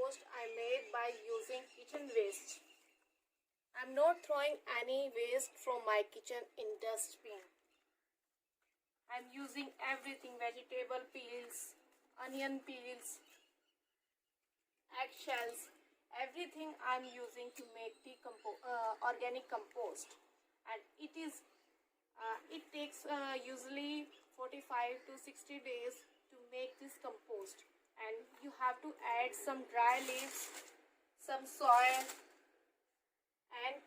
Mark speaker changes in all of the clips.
Speaker 1: compost I made by using kitchen waste. I'm not throwing any waste from my kitchen in dustbin. I'm using everything: vegetable peels, onion peels, eggshells, everything I'm using to make the organic compost. And it takes usually 45 to 60 days to make this compost. And you have to add some dry leaves, some soil, and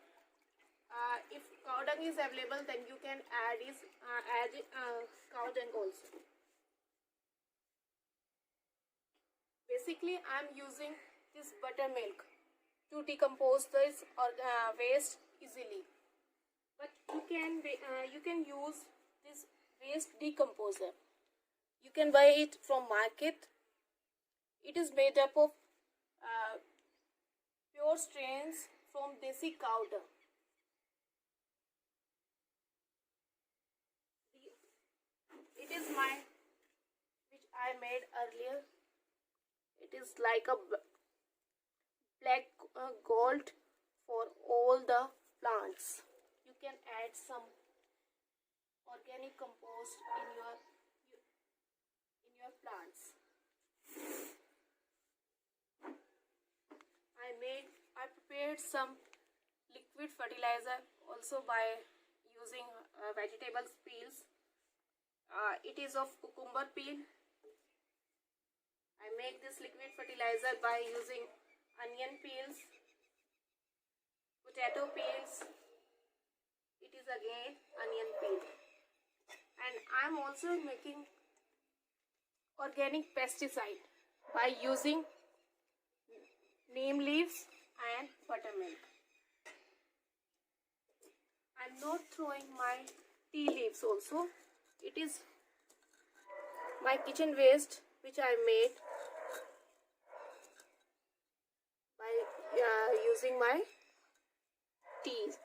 Speaker 1: if cow dung is available, then you can add cow dung also. Basically, I'm using this buttermilk to decompose this waste easily. But you can use this waste decomposer. You can buy it from market. It is made up of pure strains from desi cow dung. It is mine, which I made earlier. It is like a black gold for all the plants. You can add some organic compost in your plants. I prepared some liquid fertilizer also by using vegetables peels. It is of cucumber peel. I make this liquid fertilizer by using onion peels, potato peels. It is again onion peel. And I'm also making organic pesticide by using neem leaves and buttermilk. I'm not throwing my tea leaves also. It is my kitchen waste which I made by using my teas.